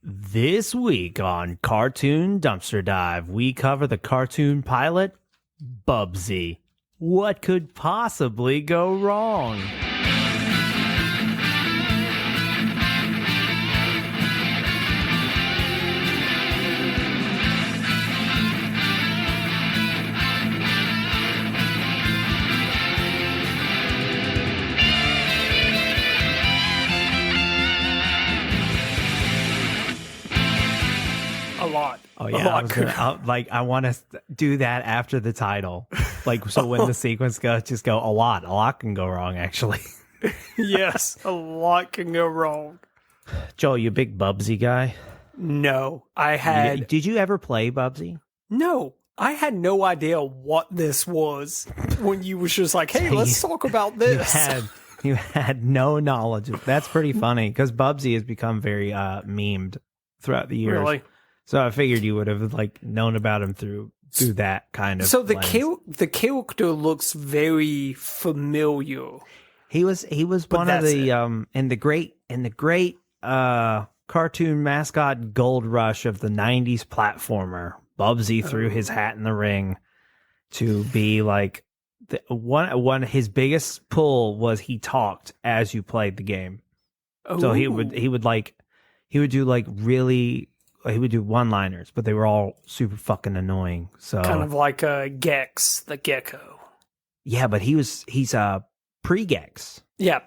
This week on Cartoon Dumpster Dive, we cover the cartoon pilot, Bubsy. What could possibly go wrong? A lot. Oh yeah, I want to do that after the title. Like, so when the sequence goes, just go a lot. A lot can go wrong, actually. Yes, a lot can go wrong. Joel, you a big Bubsy guy? No, I had... Did you ever play Bubsy? No, I had no idea what this was when you was just like, hey, So let's talk about this. You had no knowledge. That's pretty funny, because Bubsy has become very memed throughout the years. Really? So I figured you would have known about him through that kind of. So the lens. the character looks very familiar. He was one of the in the great cartoon mascot gold rush of the 90s platformer. Bubsy threw his hat in the ring to be like one. His biggest pull was he talked as you played the game. So he would do one-liners, but they were all super fucking annoying. So kind of like Gex the gecko. Yeah, but he's pre-Gex. Yeah.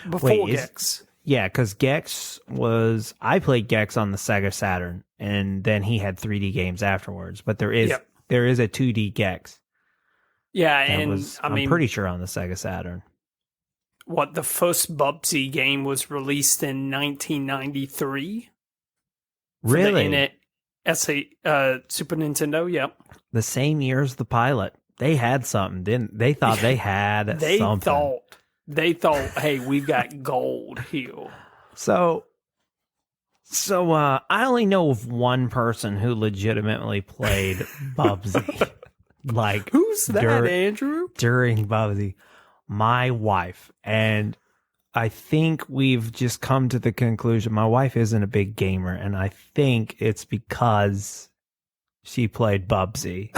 Before Gex. Yeah, because Gex was... I played Gex on the Sega Saturn, and then he had 3D games afterwards. But there is a 2D Gex. Yeah, and I'm pretty sure on the Sega Saturn. What, the first Bubsy game was released in 1993? Really? Super Nintendo, yep. The same year as the pilot. They had something, didn't they? Thought they had something. They thought, hey, we've got gold here. So I only know of one person who legitimately played Bubsy. Who's that, Andrew? During Bubsy. My wife. And I think we've just come to the conclusion my wife isn't a big gamer, and I think it's because she played Bubsy.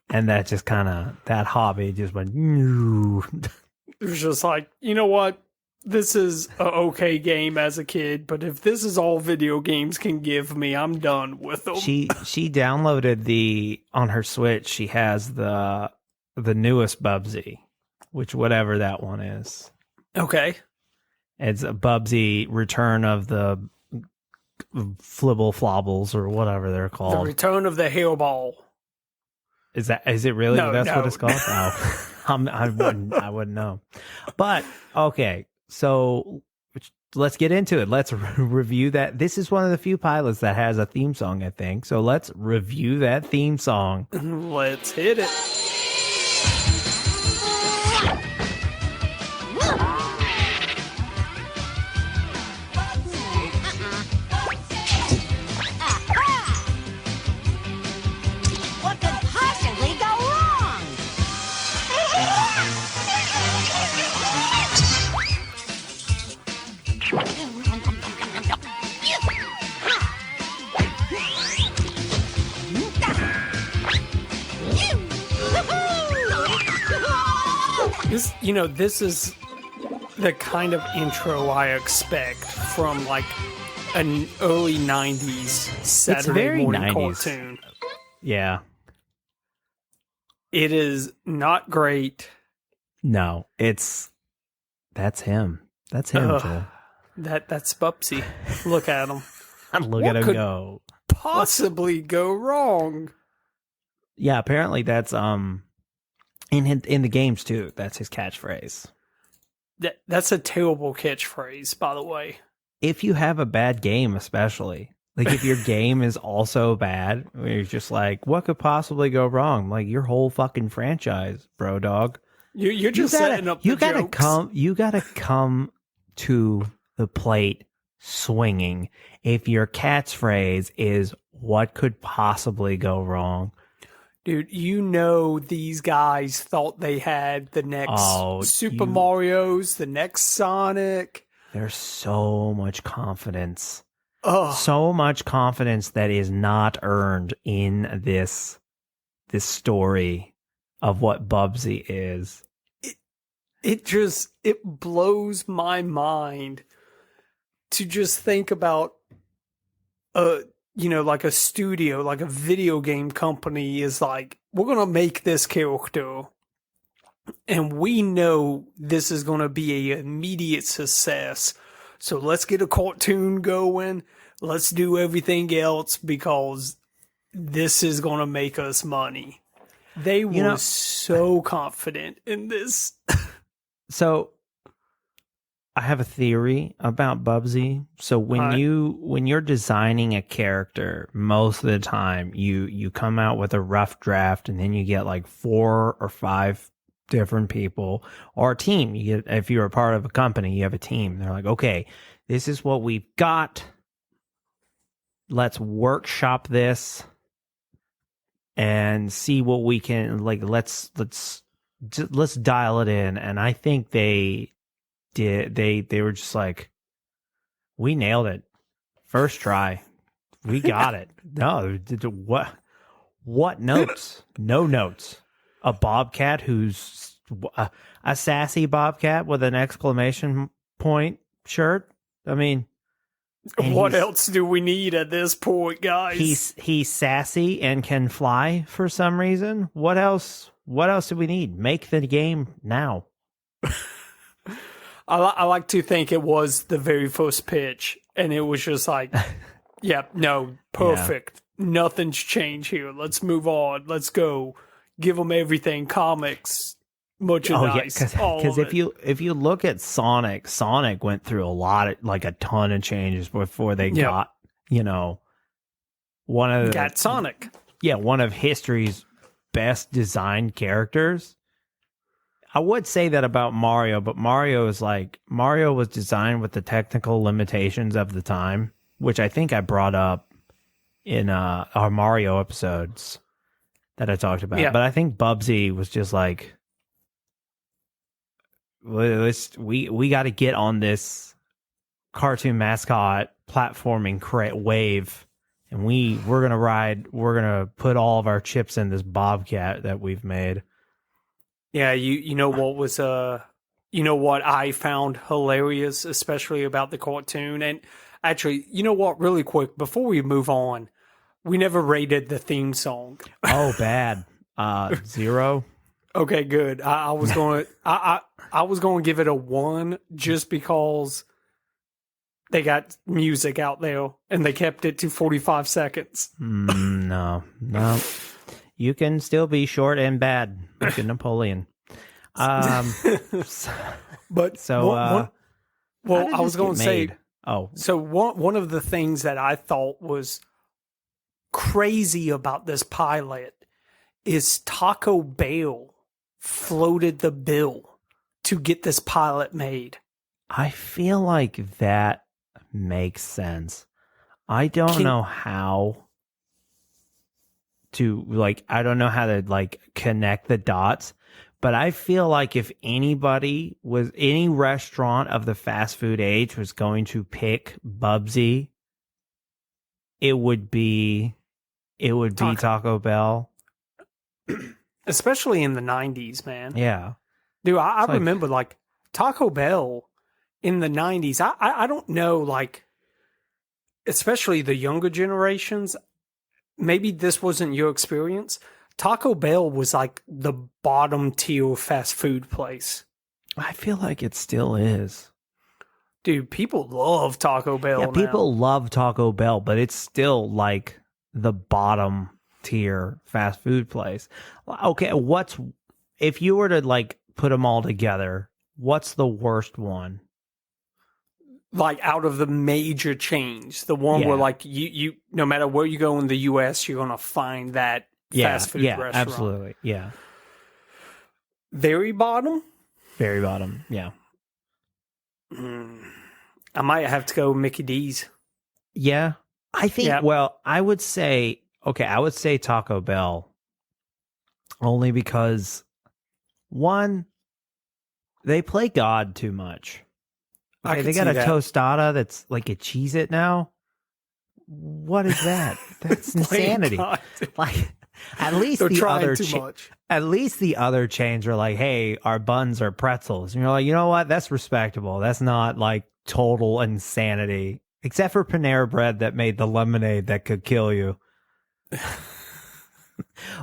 And that just that hobby just went... It was just like, you know what? This is a okay game as a kid, but if this is all video games can give me, I'm done with them. She downloaded on her Switch, she has the newest Bubsy, which whatever that one is. Okay. It's a Bubsy Return of the Flibble Flobbles or whatever they're called. The Return of the Hairball. Is it really? No, That's what it's called? Oh, I wouldn't know. But okay, so let's get into it. Let's review that. This is one of the few pilots that has a theme song, I think. So let's review that theme song. Let's hit it. This is the kind of intro I expect from like an early 90s Saturday morning 90s. cartoon. Yeah. It is not great. No, that's him. That's him, Joel. That's Bubsy. Look at him. Look at him go. Possibly go wrong. Yeah, apparently that's in the games too. That's his catchphrase. That's a terrible catchphrase, by the way. If you have a bad game, especially like if your game is also bad, where you're just like, what could possibly go wrong? Like your whole fucking franchise, bro, dog. You're just setting up. You gotta come to the plate swinging. If your catchphrase is what could possibly go wrong. Dude, these guys thought they had the next Super Mario's, the next Sonic. There's so much confidence. so much confidence that is not earned in this story of what Bubsy is. It blows my mind to just think about like a studio, like a video game company is like, we're gonna make this character and we know this is gonna be an immediate success. So let's get a cartoon going. Let's do everything else because this is gonna make us money. They were so confident in this. So I have a theory about Bubsy. So when you're designing a character, most of the time you come out with a rough draft and then you get like 4 or 5 different people or a team. You get, if you're a part of a company, you have a team. They're like, okay, this is what we've got. Let's workshop this and see what we can like. Let's dial it in. And I think they were just like, we nailed it. First try. We got it. No, what notes? No notes. A bobcat who's a sassy bobcat with an exclamation point shirt. I mean, what else do we need at this point, guys? He's sassy and can fly for some reason. What else do we need? Make the game now. I like to think it was the very first pitch, and it was just like, perfect. Yeah. Nothing's changed here. Let's move on. Let's go. Give them everything. Comics, merchandise. Because if you look at Sonic went through a ton of changes before they got Sonic. Yeah, one of history's best designed characters. I would say that about Mario, but Mario was designed with the technical limitations of the time, which I think I brought up in our Mario episodes that I talked about. Yeah. But I think Bubsy was just like, we got to get on this cartoon mascot platforming wave, and we're gonna put all of our chips in this bobcat that we've made. Yeah, you know what was what I found hilarious, especially about the cartoon, and actually, you know what? Really quick before we move on, we never rated the theme song. Oh, bad. 0. Okay, good. I was going to give it a 1 just because they got music out there and they kept it to 45 seconds. No. You can still be short and bad like a Napoleon. I was going to say, so one of the things that I thought was crazy about this pilot is Taco Bell floated the bill to get this pilot made. I feel like that makes sense. I don't know how to connect the dots, but I feel like if any restaurant of the fast food age was going to pick Bubsy, it would be Taco Bell. Especially in the 90s, man. Yeah. Dude, I remember like Taco Bell in the 90s. I don't know, like, especially the younger generations, maybe this wasn't your experience. Taco Bell was like the bottom tier fast food place. I feel like it still is. Dude, people love Taco Bell now. People love Taco Bell, but it's still like the bottom tier fast food place. Okay, if you were to like put them all together, what's the worst one? Like out of the major chains, the one where like you no matter where you go in the US, you're gonna find that fast food restaurant. Absolutely. Yeah. Very bottom? Very bottom, yeah. I might have to go Mickey D's. Yeah. I think I would say Taco Bell only because one, they play God too much. Okay, they got a tostada that's like a Cheez-It now. what is that? That's insanity. Like, at least They're the trying other too much. at least the other chains are like, hey, our buns are pretzels. And you're like, you know what? That's respectable. That's not like total insanity. Except for Panera Bread that made the lemonade that could kill you.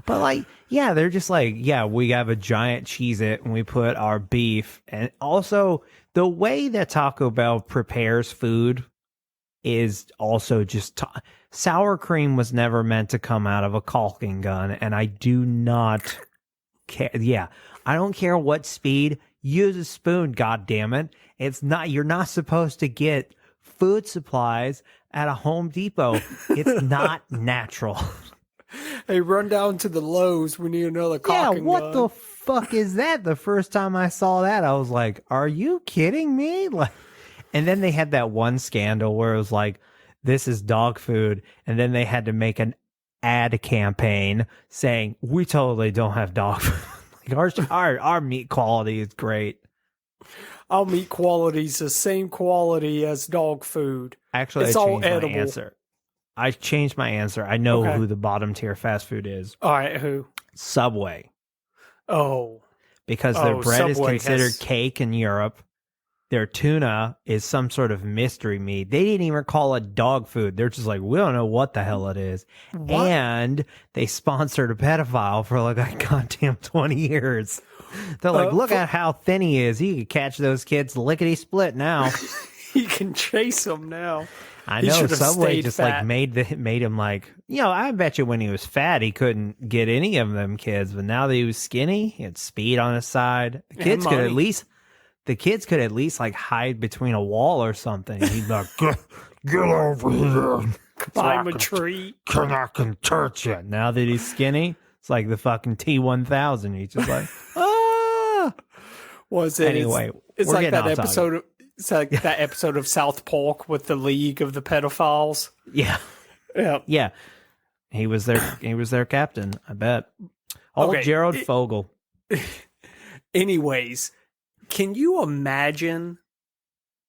But like, yeah, they're just like, yeah, we have a giant Cheez-It and we put our beef. And also the way that Taco Bell prepares food is also just sour cream was never meant to come out of a caulking gun. And I do not care. Yeah, I don't care what speed. Use a spoon, God damn it. It's not, you're not supposed to get food supplies at a Home Depot. It's not natural. Hey, run down to the Lowe's. We need another caulking gun. Yeah, what the fuck is that? The first time I saw that, I was like, are you kidding me? Like, and then they had that one scandal where it was like, this is dog food. And then they had to make an ad campaign saying, we totally don't have dog food. Like our meat quality is great. Our meat quality is the same quality as dog food. Actually, it's I all changed edible. my answer. I changed my answer. I know who the bottom tier fast food is. All right, who? Subway. Oh. Because their bread Subway is considered cake in Europe. Their tuna is some sort of mystery meat. They didn't even call it dog food. They're just like, we don't know what the hell it is. What? And they sponsored a pedophile for like a goddamn 20 years. They're like, look at how thin he is. He could catch those kids lickety-split now. He can chase them now. I know Subway just fat. Like made him like, you know, I bet you when he was fat he couldn't get any of them kids, but now that he was skinny, he had speed on his side. The kids could at least like hide between a wall or something. He'd be like, get over here. Climb a tree. I can touch you. Now that he's skinny, it's like the fucking T-1000. He's just like, ah. Was it? Anyway, it's like that episode. It's like that episode of South Park with the League of the Pedophiles. Yeah. Yeah. He was their captain, I bet. Okay. Gerald Fogel. Anyways, can you imagine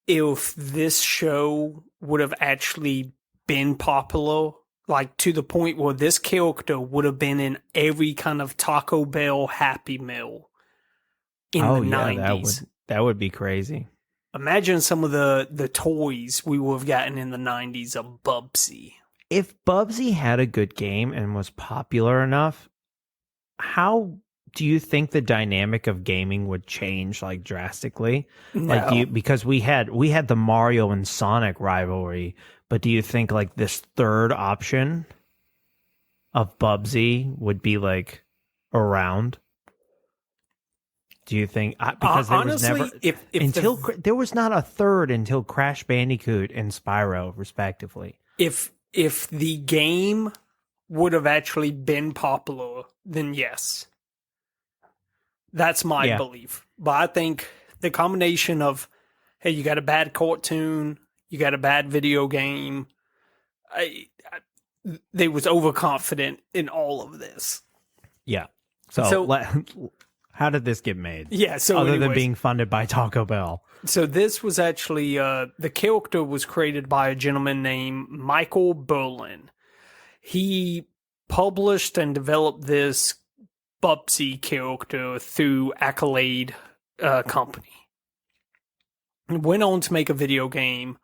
if this show would have actually been popular? Like to the point where this character would have been in every kind of Taco Bell Happy Meal in the 90s. That would be crazy. Imagine some of the toys we would have gotten in the 90s of Bubsy. If Bubsy had a good game and was popular enough, how do you think the dynamic of gaming would change like drastically? No. Like because we had the Mario and Sonic rivalry, but do you think like this third option of Bubsy would be like around? Do you think because there honestly, was never there was not a third until Crash Bandicoot and Spyro, respectively. If the game would have actually been popular, then yes, that's my belief. But I think the combination of hey, you got a bad cartoon, you got a bad video game, they was overconfident in all of this. Yeah. So how did this get made? Yeah, so other than being funded by Taco Bell. So this was actually, the character was created by a gentleman named Michael Berlin. He published and developed this Bubsy character through Accolade Company. Went on to make a video game.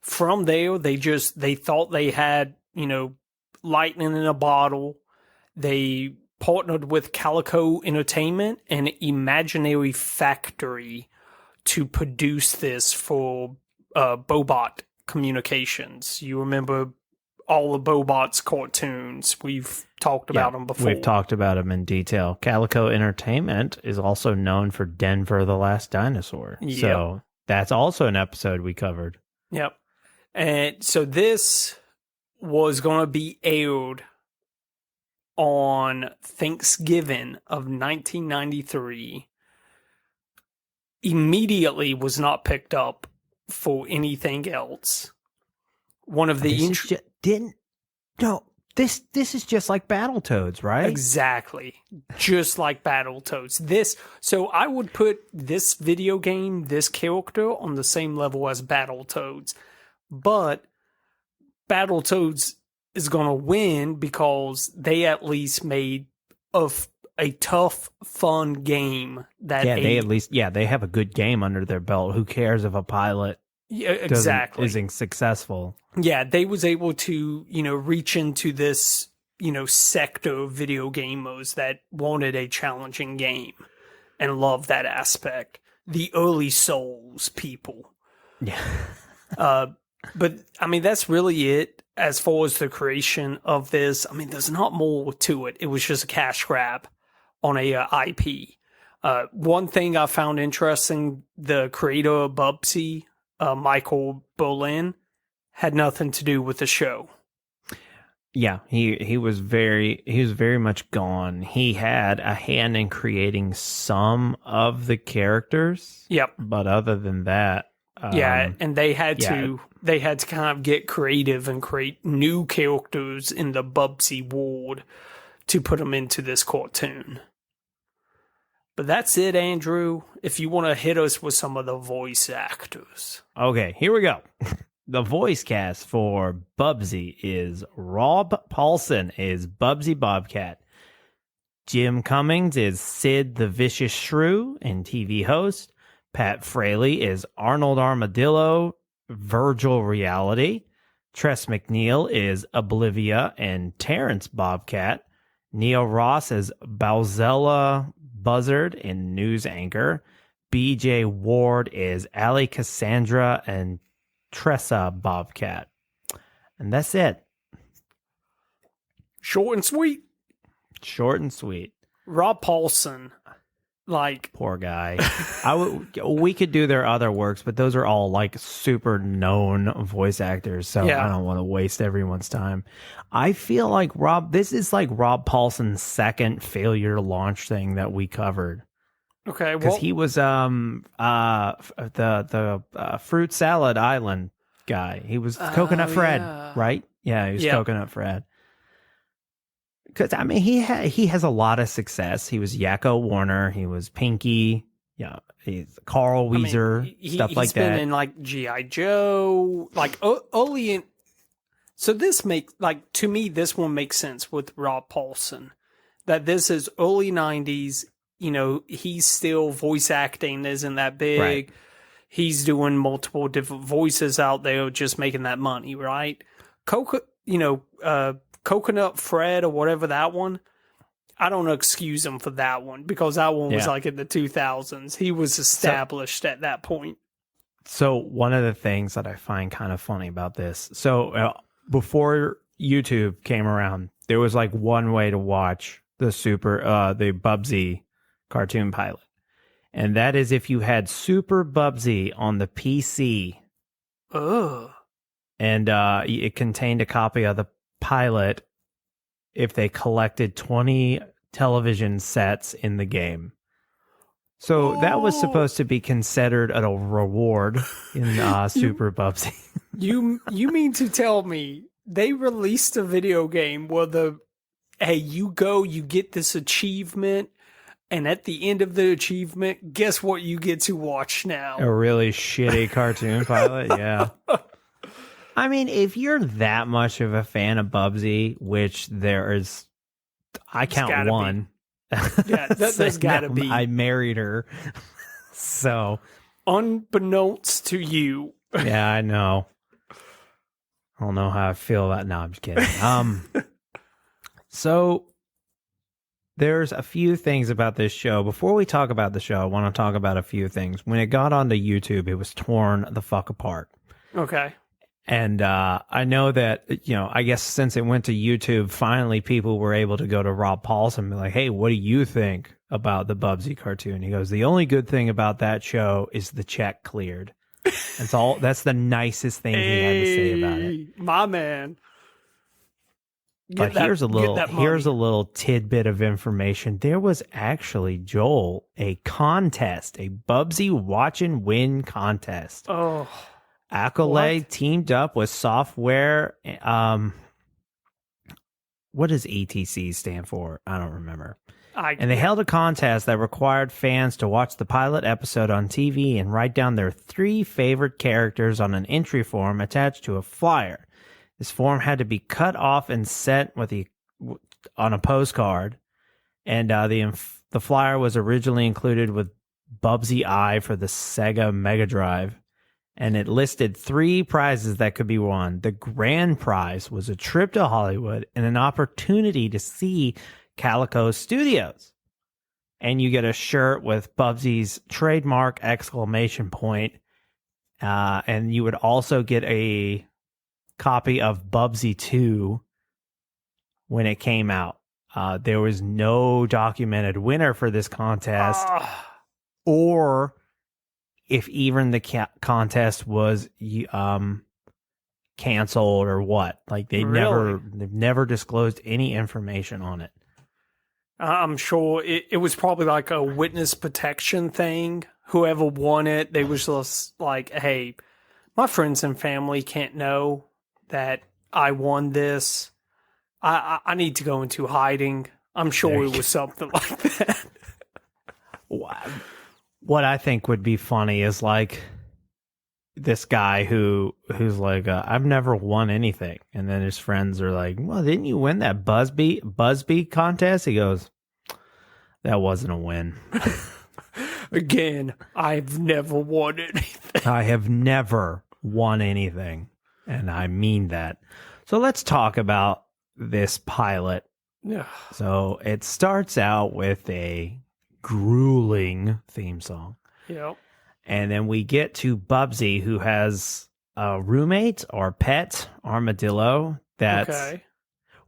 From there, they thought they had, lightning in a bottle. They partnered with Calico Entertainment and Imaginary Factory to produce this for Bobot Communications. You remember all the Bobot's cartoons. We've talked about them before. We've talked about them in detail. Calico Entertainment is also known for Denver the Last Dinosaur. Yep. So that's also an episode we covered. Yep. And so this was going to be aired on Thanksgiving of 1993. Immediately was not picked up for anything else. One of the this is just like Battletoads, right? Exactly. Just like Battletoads. So I would put this video game, this character on the same level as Battletoads. But Battletoads is going to win because they at least made a tough, fun game that they have a good game under their belt. Who cares if a pilot isn't successful? Yeah, they was able to, reach into this, sector of video gamers that wanted a challenging game and love that aspect. The early Souls people. Yeah. But I mean, that's really it as far as the creation of this. I mean, there's not more to it. It was just a cash grab on a IP. One thing I found interesting, the creator of Bubsy, Michael Berlin, had nothing to do with the show. Yeah, he was very much gone. He had a hand in creating some of the characters. Yep. But other than that, and they had to kind of get creative and create new characters in the Bubsy world to put them into this cartoon. But that's it, Andrew. If you want to hit us with some of the voice actors. Okay, here we go. The voice cast for Bubsy is Rob Paulsen is Bubsy Bobcat. Jim Cummings is Sid the Vicious Shrew and TV host. Pat Fraley is Arnold Armadillo, Virgil Reality. Tress McNeil is Oblivia and Terrence Bobcat. Neil Ross is Balzella Buzzard and News Anchor. BJ Ward is Ali Cassandra and Tressa Bobcat. And that's it. Short and sweet. Short and sweet. Rob Paulsen. Poor guy. We could do their other works, but those are all super known voice actors, so I don't want to waste everyone's time. I feel like this is Rob Paulsen's second failure launch thing that we covered. Okay, because he was the Fruit Salad Island guy. He was Coconut Fred, right? Yeah, he was Coconut Fred. Because I mean, he has a lot of success. He was Yakko Warner. He was Pinky. Yeah, he's Carl Weezer, stuff like that. He's been in G.I. Joe, early in. So this to me, this one makes sense with Rob Paulsen. That this is early 90s. He's still voice acting isn't that big. Right. He's doing multiple different voices out there, just making that money, right? Coconut Fred or whatever that one, I don't excuse him for that one because that one was in the 2000s. He was established at that point. So one of the things that I find kind of funny about this, before YouTube came around, there was one way to watch the Bubsy cartoon pilot. And that is if you had Super Bubsy on the PC. Oh. And it contained a copy of the pilot if they collected 20 television sets in the game. So that was supposed to be considered a reward in Super Bubsy. You mean to tell me they released a video game where you get this achievement, and at the end of the achievement, guess what you get to watch now? A really shitty cartoon pilot, yeah. I mean, if you're that much of a fan of Bubsy, which there is, I count one. Yeah, there's gotta be. I married her. So. Unbeknownst to you. Yeah, I know. I don't know how I feel about. No, I'm just kidding. So there's a few things about this show. Before we talk about the show, I want to talk about a few things. When it got onto YouTube, it was torn the fuck apart. Okay. And I know that, I guess since it went to YouTube, finally people were able to go to Rob Paulsen and be like, hey, what do you think about the Bubsy cartoon? He goes, the only good thing about that show is the check cleared. That's the nicest thing he had to say about it. My man. Here's a little tidbit of information. There was actually, Joel, a contest, a Bubsy Watch and Win contest. Oh. Accolade teamed up with software. What does ETC stand for? I don't remember. And they held a contest that required fans to watch the pilot episode on TV and write down their 3 favorite characters on an entry form attached to a flyer. This form had to be cut off and sent on a postcard, and the flyer was originally included with Bubsy Eye for the Sega Mega Drive, and it listed 3 prizes that could be won. The grand prize was a trip to Hollywood and an opportunity to see Calico Studios. And you get a shirt with Bubsy's trademark exclamation point, and you would also get a copy of Bubsy 2 when it came out. There was no documented winner for this contest, or if even the contest was canceled or what. Like they've never disclosed any information on it. I'm sure it was probably like a witness protection thing. Whoever won it, they was just like, hey, my friends and family can't know that I won this. I need to go into hiding. I'm sure it was something like that. What I think would be funny is like this guy who's like, I've never won anything. And then his friends are like, well, didn't you win that Busby contest? He goes, that wasn't a win. Again, I've never won anything. I have never won anything. And I mean that. So let's talk about this pilot. Yeah. So it starts out with a grueling theme song. Yep. And then we get to Bubsy, who has a roommate or pet armadillo.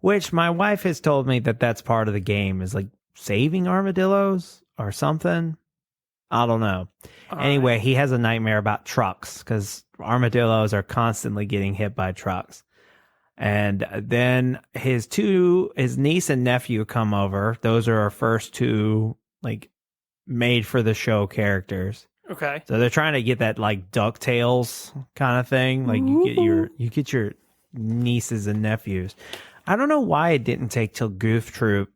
Which my wife has told me that's part of the game, is like saving armadillos or something. I don't know. Anyway, he has a nightmare about trucks because armadillos are constantly getting hit by trucks. And then his niece and nephew come over. Those are our first 2 like made for the show characters. Okay. So they're trying to get that like DuckTales kind of thing. Like you get your nieces and nephews. I don't know why it didn't take till Goof Troop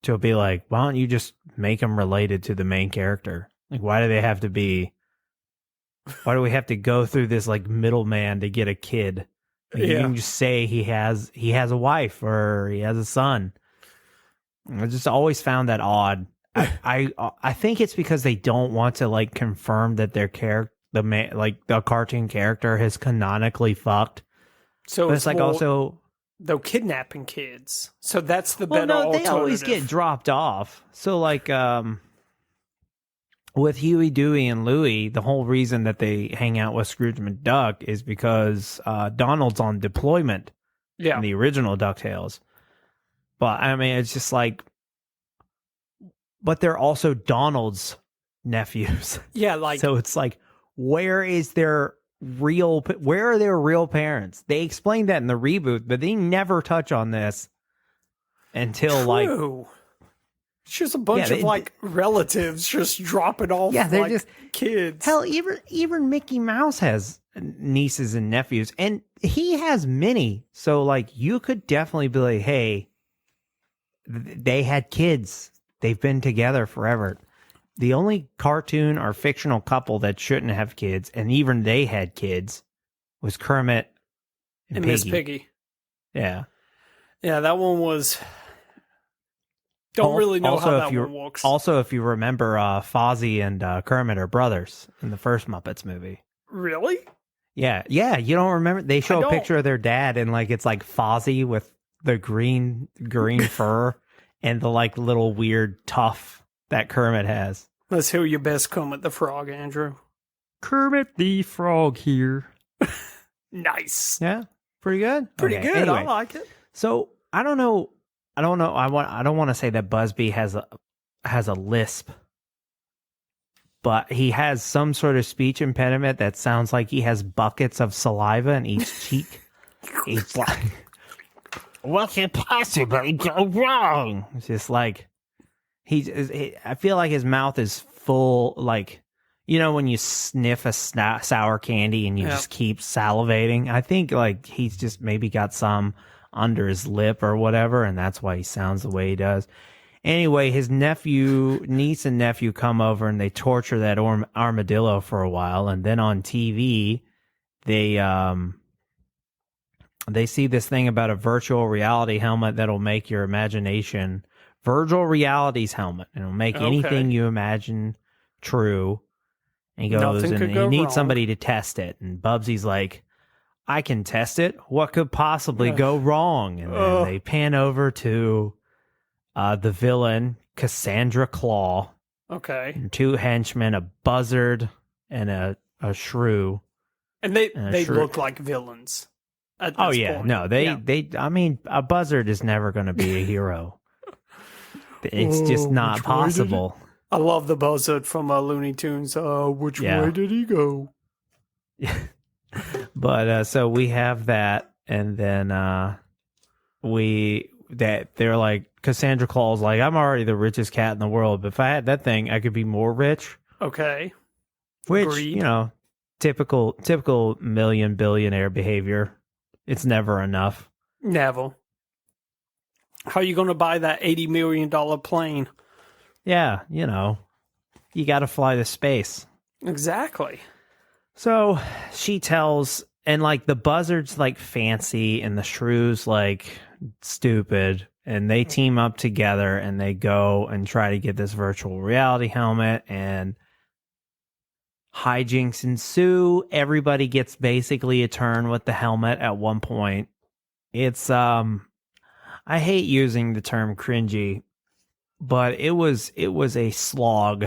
to be like, why don't you just make them related to the main character? Like, why do we have to go through this like middleman to get a kid? Like, you can just say he has a wife or he has a son. I just always found that odd. I think it's because they don't want to like confirm that their the cartoon character has canonically fucked. So but it's like also they're kidnapping kids. So that's the better alternative. They always get dropped off. So like with Huey, Dewey, and Louie, the whole reason that they hang out with Scrooge McDuck is because Donald's on deployment in the original DuckTales. But I mean, it's just like, but they're also Donald's nephews. Yeah, like so it's like, where are their real parents? They explained that in the reboot, but they never touch on this until like. It's just a bunch of like relatives just dropping off. Yeah, they're like just kids. Hell, even Mickey Mouse has nieces and nephews, and he has many. So like, you could definitely be like, hey, they had kids. They've been together forever. The only cartoon or fictional couple that shouldn't have kids, and even they had kids, was Kermit and Piggy. Miss Piggy. Yeah. Yeah, that one was. Don't really know how that one works. Also, if you remember, Fozzie and Kermit are brothers in the first Muppets movie. Really? Yeah. You don't remember? They show a picture of their dad, and like it's like Fozzie with the green fur and the like little weird tuff that Kermit has. Let's hear your best Kermit the Frog, Andrew. Kermit the Frog here. Nice. Yeah, pretty good. Pretty good. Anyway, I like it. So I don't know. I don't want to say that Busby has a lisp, but he has some sort of speech impediment that sounds like he has buckets of saliva in each cheek. He's like, what could possibly go wrong? It's just like I feel like his mouth is full, like, you know, when you sniff a sour candy and you just keep salivating. I think like he's just maybe got some under his lip or whatever, and that's why he sounds the way he does. Anyway, his niece and nephew come over and they torture that armadillo for a while, and then on TV they they see this thing about a virtual reality helmet that'll make your imagination virtual reality's helmet, and it'll make anything you imagine true. And he goes, Nothing and could he go needs wrong. somebody to test it. And Bubsy's like, I can test it. What could possibly go wrong? And then they pan over to the villain, Cassandra Claw. Okay. And 2 henchmen, a buzzard and a shrew. And they look like villains. Oh yeah, point. no, they. I mean, a buzzard is never going to be a hero. It's just not possible. I love the buzzard from Looney Tunes. Which way did he go? But so we have that, and then they're like, Cassandra Claw's like, I'm already the richest cat in the world, but if I had that thing, I could be more rich. Okay. Which, Agreed. you know, typical million billionaire behavior. It's never enough. Never. How are you going to buy that $80 million plane? Yeah, you know, you got to fly to space. Exactly. So she tells, and like the buzzard's like fancy and the shrew's like stupid, and they team up together and they go and try to get this virtual reality helmet, and hijinks ensue. Everybody gets basically a turn with the helmet at one point. It's I hate using the term cringy, but it was a slog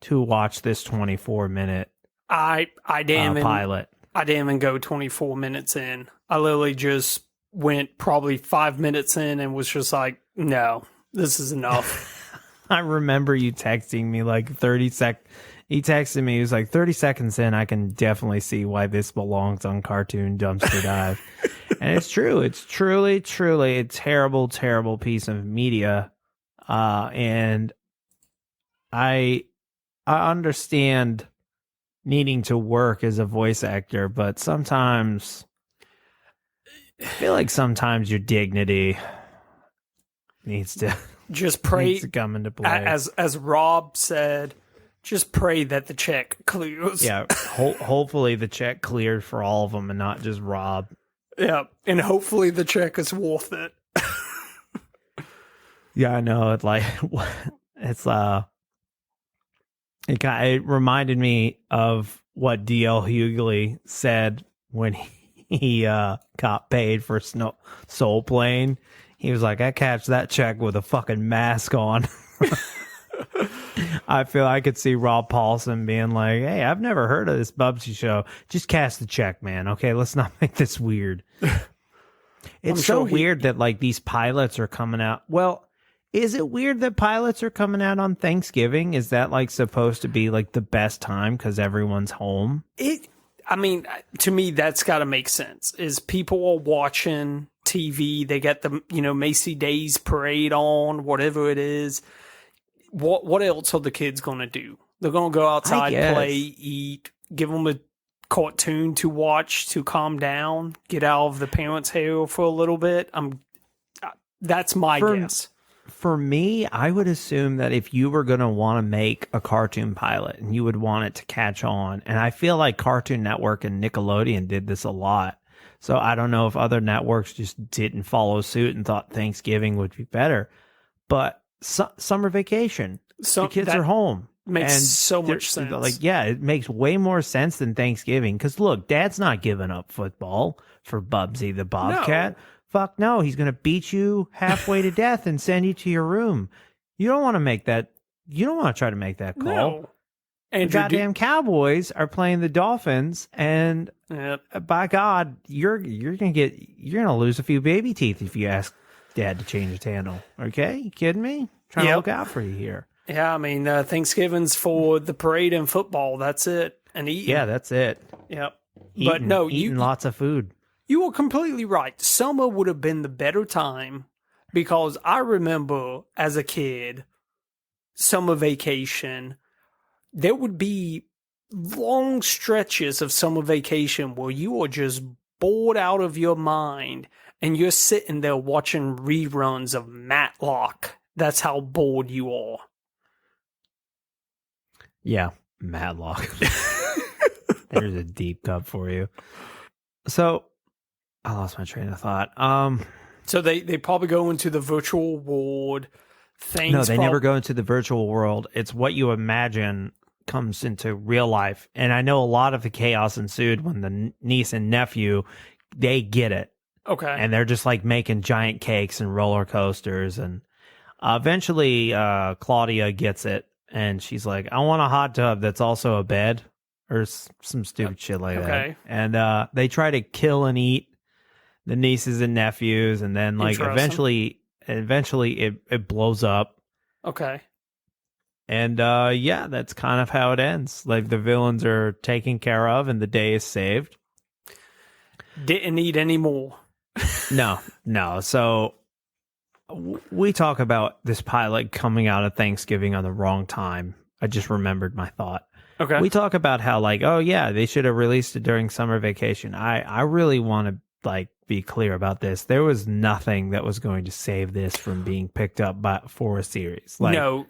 to watch this 24-minute I didn't pilot. I didn't even go 24 minutes in. I literally just went probably 5 minutes in and was just like, no, this is enough. I remember you texting me like 30 sec. He texted me, he was like, 30 seconds in, I can definitely see why this belongs on Cartoon Dumpster Dive. And it's true. It's truly a terrible, terrible piece of media. And I understand needing to work as a voice actor, but sometimes I feel like sometimes your dignity needs to just pray needs to come into play. As Rob said, just pray that the check clears. Yeah, hopefully the check cleared for all of them and not just Rob. Yeah, and hopefully the check is worth it. Yeah, I know. It's like it reminded me of what D.L. Hughley said when he got paid for Soul Plane. He was like, I catch that check with a fucking mask on. I feel I could see Rob Paulson being like, hey, I've never heard of this Bubsy show. Just cash the check, man. Okay, let's not make this weird. It's so weird that like these pilots are coming out. Well, is it weird that pilots are coming out on Thanksgiving? Is that like supposed to be like the best time because everyone's home? I mean, to me, that's got to make sense. Is people are watching TV, they get the, Macy Day's parade on, whatever it is. What else are the kids going to do? They're going to go outside, play, eat, give them a cartoon to watch to calm down, get out of the parents' hair for a little bit. That's my guess. For me, I would assume that if you were going to want to make a cartoon pilot and you would want it to catch on, and I feel like Cartoon Network and Nickelodeon did this a lot. So I don't know if other networks just didn't follow suit and thought Thanksgiving would be better. But summer vacation, the kids are home. Makes so much sense. Like, yeah, it makes way more sense than Thanksgiving. Because look, Dad's not giving up football for Bubsy the Bobcat. No. Fuck no, he's going to beat you halfway to death and send you to your room. You don't want to make that. You don't want to try to make that call. No. The goddamn Cowboys are playing the Dolphins, and by God, you're gonna lose a few baby teeth if you ask Dad to change his handle. Okay, you kidding me? Trying to look out for you here. Yeah, I mean, Thanksgiving's for the parade and football. That's it, and eating. Yeah, that's it. Yep. But no, eating lots of food. You were completely right. Summer would have been the better time because I remember as a kid, summer vacation, there would be long stretches of summer vacation where you are just bored out of your mind and you're sitting there watching reruns of Matlock. That's how bored you are. Yeah, Matlock. There's a deep cut for you. So I lost my train of thought. So they probably go into the virtual world. No, they never go into the virtual world. It's what you imagine comes into real life. And I know a lot of the chaos ensued when the niece and nephew, they get it. Okay. And they're just like making giant cakes and roller coasters. And eventually Claudia gets it. And she's like, I want a hot tub that's also a bed, or some stupid shit like that. And they try to kill and eat the nieces and nephews. And then like eventually it blows up. Okay. And yeah, that's kind of how it ends. Like the villains are taken care of and the day is saved. Didn't need any more. No. So we talk about this pilot coming out of Thanksgiving on the wrong time. I just remembered my thought. Okay. We talk about how like, oh yeah, they should have released it during summer vacation. I really want to like be clear about this. There was nothing that was going to save this from being picked up for a series. Like, no.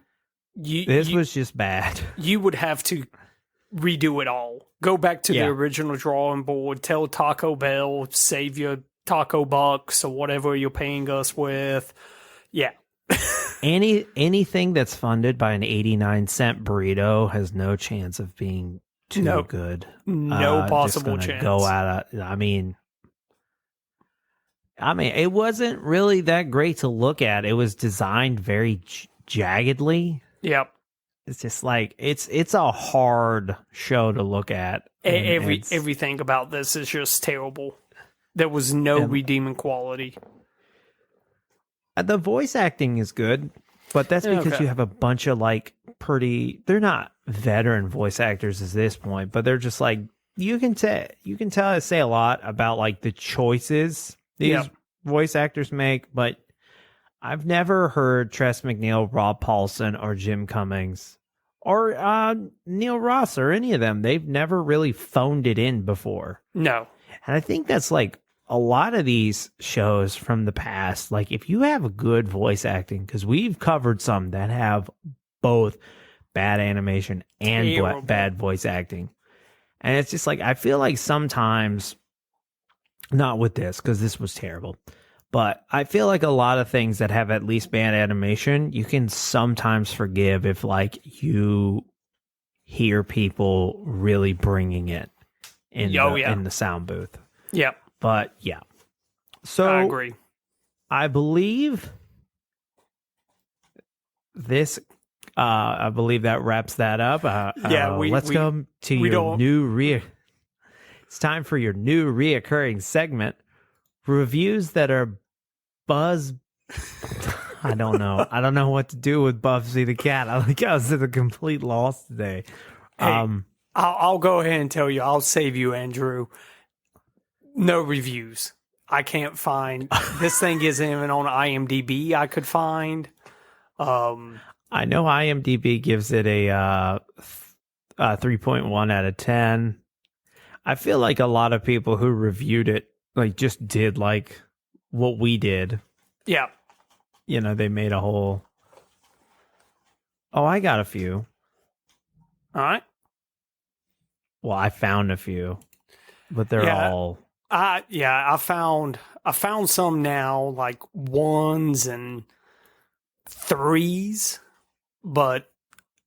This was just bad. You would have to redo it all. Go back to the original drawing board. Tell Taco Bell, save your taco bucks or whatever you're paying us with. Yeah. Anything that's funded by an 89-cent burrito has no chance of being too good. No possible chance. Go out. I mean, it wasn't really that great to look at. It was designed very jaggedly. Yep. It's just like it's a hard show to look at. Everything about this is just terrible. There was no redeeming quality. The voice acting is good, but that's because you have a bunch of like they're not veteran voice actors at this point, but they're just like you can tell I say a lot about like the choices these voice actors make, but I've never heard Tress MacNeille, Rob Paulson, or Jim Cummings, or Neil Ross, or any of them. They've never really phoned it in before. No. And I think that's like a lot of these shows from the past. Like if you have a good voice acting, because we've covered some that have both bad animation and bad voice acting. And it's just like, I feel like sometimes, not with this, because this was terrible. But I feel like a lot of things that have at least bad animation, you can sometimes forgive if like you hear people really bringing it in the sound booth. Yep. But yeah. So I agree. I believe that wraps that up. Let's go to your new It's time for your new reoccurring segment. Reviews that are buzz. I don't know. I don't know what to do with Bubsy the cat. I was at a complete loss today. Hey, I'll go ahead and tell you. I'll save you, Andrew. No reviews. I can't find. This thing isn't even on IMDb. I could find. I know IMDb gives it a 3.1 out of 10. I feel like a lot of people who reviewed it like just did like what we did. Yeah. You know, they made a whole. Oh, I got a few. All right. Well, I found a few, but they're all. I found some now, like 1s and 3s, but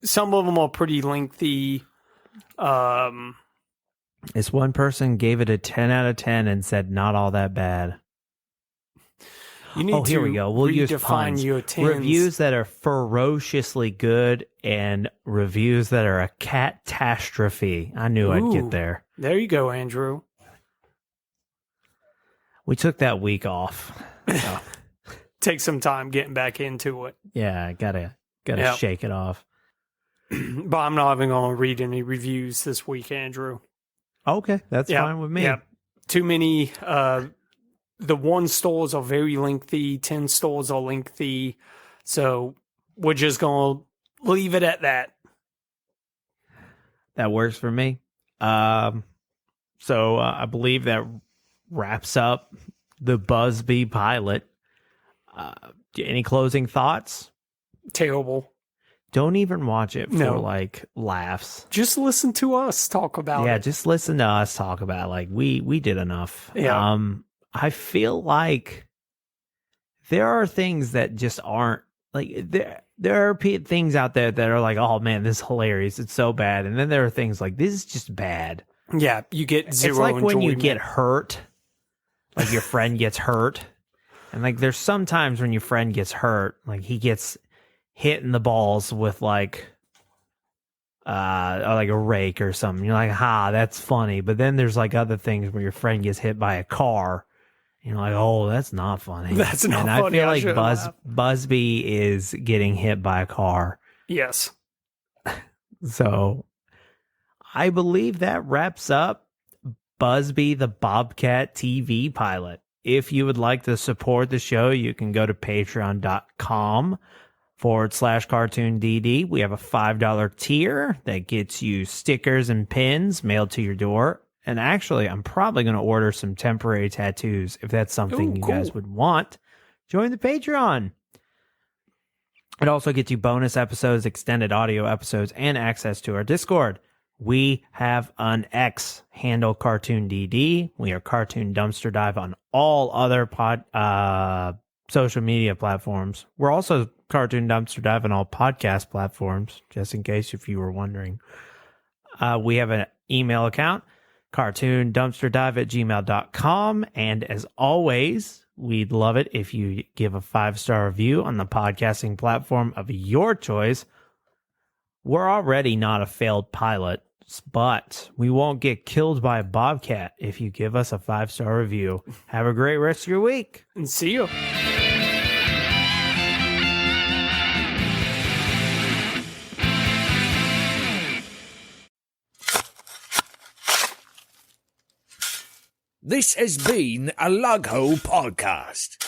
some of them are pretty lengthy. This one person gave it a 10 out of 10 and said not all that bad. You need here we go. We'll use puns. Your tens. Reviews that are ferociously good and reviews that are a catastrophe. I knew I'd get there. There you go, Andrew. We took that week off. So. Take some time getting back into it. Yeah, gotta shake it off. But I'm not even going to read any reviews this week, Andrew. Okay, that's fine with me. Yeah, too many. The 1 stores are very lengthy. 10 stores are lengthy. So we're just going to leave it at that. That works for me. So I believe that wraps up the Busby pilot. Any closing thoughts? Terrible. Don't even watch it for like laughs. Just listen to us talk about it. Yeah, just listen to us talk about it. Like we did enough. Yeah. I feel like there are things that just aren't like there are things out there that are like, oh man, this is hilarious, it's so bad, and then there are things like this is just bad. Yeah, you get zero. It's like enjoyment. when you get hurt, like your friend gets hurt, and like there's sometimes when your friend gets hurt, like he gets hit in the balls with like a rake or something. You're like, ha, that's funny. But then there's like other things where your friend gets hit by a car. You're like, oh, that's not funny. That's not and funny. I feel like Busby is getting hit by a car. Yes. So I believe that wraps up Busby the Bobcat TV pilot. If you would like to support the show, you can go to patreon.com/cartoondd. We have a $5 tier that gets you stickers and pins mailed to your door. And actually, I'm probably going to order some temporary tattoos if that's something you guys would want. Join the Patreon. It also gets you bonus episodes, extended audio episodes, and access to our Discord. We have an X handle, Cartoon DD. We are Cartoon Dumpster Dive on all other social media platforms. We're also Cartoon Dumpster Dive on all podcast platforms, just in case if you were wondering. We have an email account, cartoondumpsterdive@gmail.com. And as always, we'd love it if you give a 5-star review on the podcasting platform of your choice. We're already not a failed pilot, but we won't get killed by a bobcat if you give us a 5-star review. Have a great rest of your week. And see you. This has been a Lughole podcast.